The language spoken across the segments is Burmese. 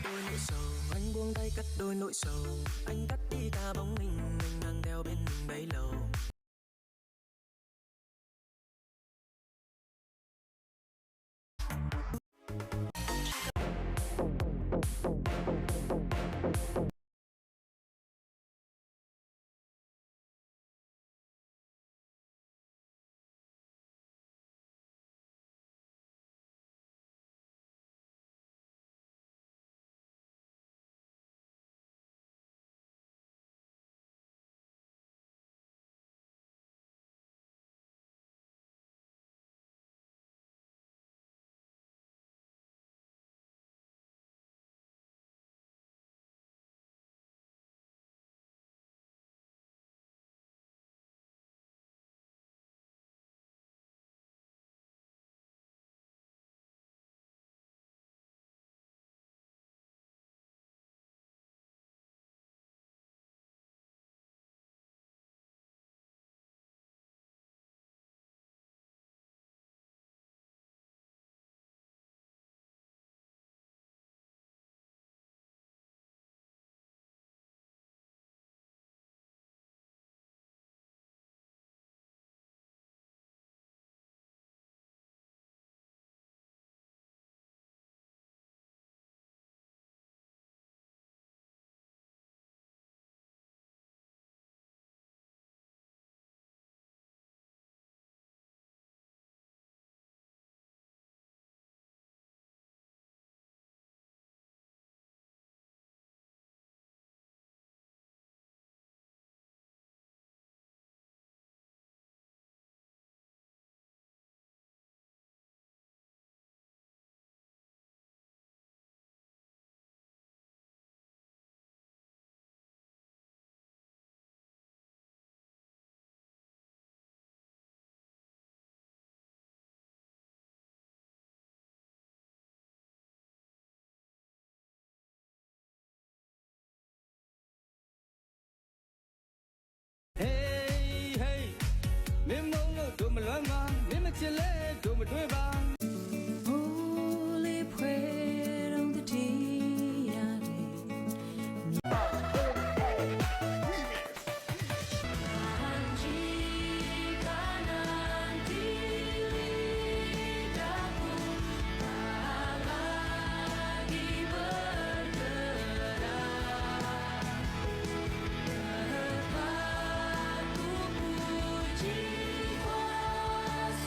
đôi nỗi sầu anh buông tay cất đôi nỗi sầu anh cất đi ta bóng hình anh đang theo bên mình bấy lâu Hey hey မင်းမုံလို့တို့မလွမ်းပါမင်းမချစ်လဲတို့မတွေ့ပါ Holy fueron de ti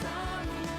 Samu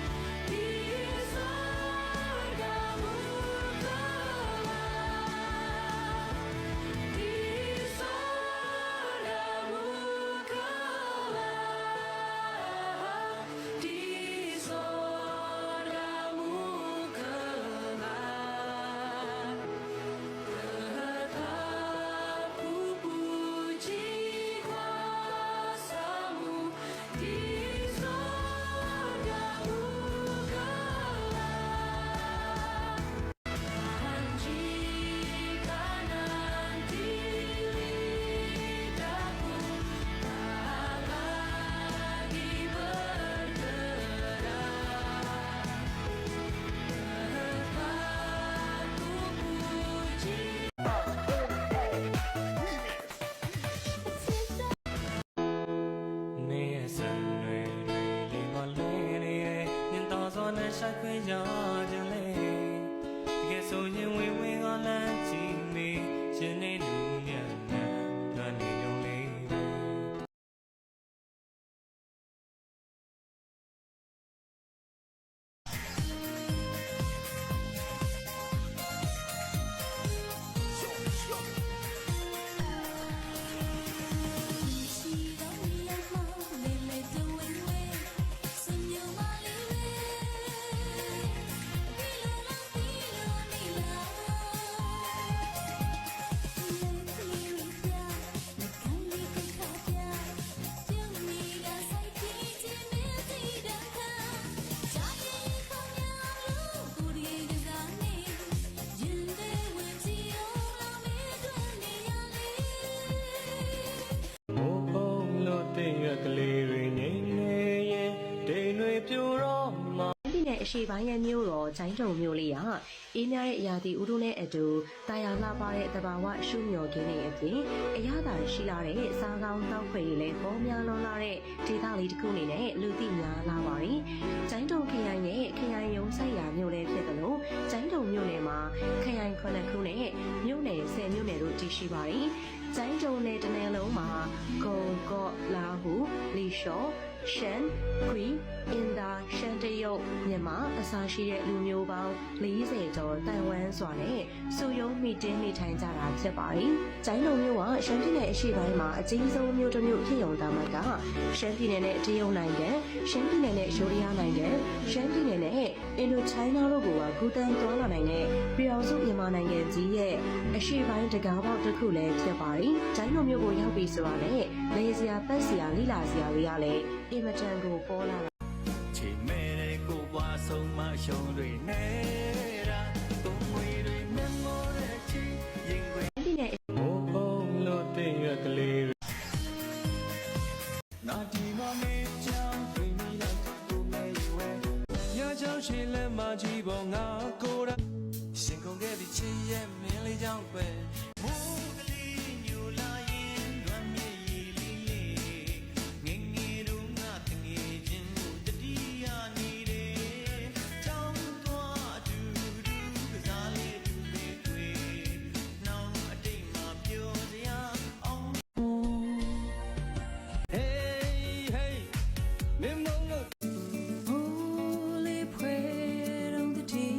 ရှိပိုင်းရဲ့မြို့တော်ကျိုင်းတုံမြို့လေးကအေးများတဲ့အရာဒီဥတုနဲ့အတူတာယာလှပတဲ့တဘာဝရှုမြော်ခင်းနေအပြင်အရသာရှိလာတဲ့စားကောင်းတောက်ဖွယ်တွေလည်းပေါ်များလွန်လာတဲ့ဒေသလေးတစ်ခုအနေနဲ့လူသိများလာပါတယ်။ကျိုင်းတုံခရိုင်ရဲ့ခရိုင်ရုံးဆိုင်ရာမြို့လည်းဖြစ်တယ်လို့ကျိုင်းတုံမြို့နယ်မှာခရိုင်9ခုနဲ့မြို့နယ်10မြို့နယ်တို့တည်ရှိပါတယ်။ကျိုင်းတုံနယ်တစ်နယ်လုံးမှာဂုံကော့လာဟုလီရှော့ရှန်ခွီအင်ဒါရှန်တရုတ်မြန်မာအစားရှိတဲ့လူမျိုးပေါင်း40ကျော်တိုင်ဝမ်စွာနဲ့စုယုံမိတင်းနေထိုင်ကြတာဖြစ်ပါတယ်။ကျိုင်းလုံမြို့ကရှမ်းပြည်နယ်အရှေ့ပိုင်းမှာအကြီးဆုံးမြို့တစ်မြို့ဖြစ်ရုံသာမကရှမ်းပြည်နယ်နဲ့တရုတ်နိုင်ငံရှမ်းပြည်နယ်နဲ့ယူရီးယားနိုင်ငံရှမ်းပြည်နယ်နဲ့အင်ဒိုချိုင်းနာတို့ကကူတန်းသွားလာနိုင်တဲ့ပြည်တော်စုမြန်မာနိုင်ငံကြီးရဲ့အရှေ့ပိုင်းတကားပေါက်တစ်ခုလည်းဖြစ်ပါတယ်။ကျိုင်းလုံမြို့ကိုရောက်ပြီဆိုတာနဲ့လေစရာပတ်စရာလိလာစရာတွေကလည်းအင်မတန်ကိုပေါ်လာချေမဲတဲ့ကိုပွားဆုံးမရှုံးတွေနေတာပုံငွေတွေမျက်မှောက်တဲ့ချီရင်ခွေ ပြည်နယ် ဘုံဘုံလို့တင်ရကလေးနာဒီမမေးချောင်းတွေ့မိလိုက်ကိုမဲရွယ်ညချောင်းရှိလက်မကြီးပေါ်ငါကိုယ်ရှင်ကုန်ခဲ့ပြီးချီရဲ့မင်းလေးချောင်းပဲမိုးကလေးညူလာရင်လွမ်းမြေရီလေးလေးငငယ်တို့ငါတငယ်ချင်းကိုတတိယနေတယ်ချောင်းသွားတူတူကစားလေးတူလေးတွေ့နောက်အတိတ်မှာပြောစရာအောင် Hey hey မင်းမလို့ Holy prayer on the tea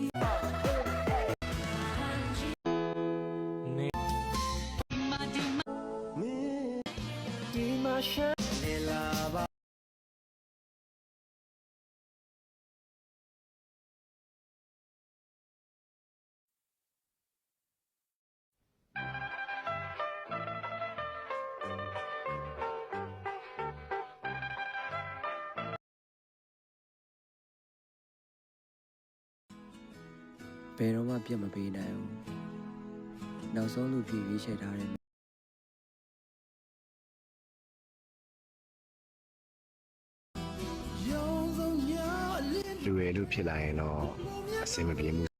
ဒီမှာရှာနေလာပါ ဘယ်တော့မှပြတ်မပေးနိုင်ဘူးနောက်ဆုံးလူဖြစ်ရွေးချယ်ထားတဲ့လူရည်လို့ဖြစ်လာရင်တော့အဆင်မပြေဘူး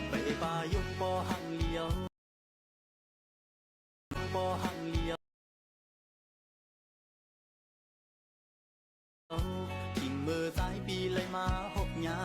ไปป่ายุบปอหังเลียวปอหังเลียวกิ่งมือสายปีเลยมาหกหญ้า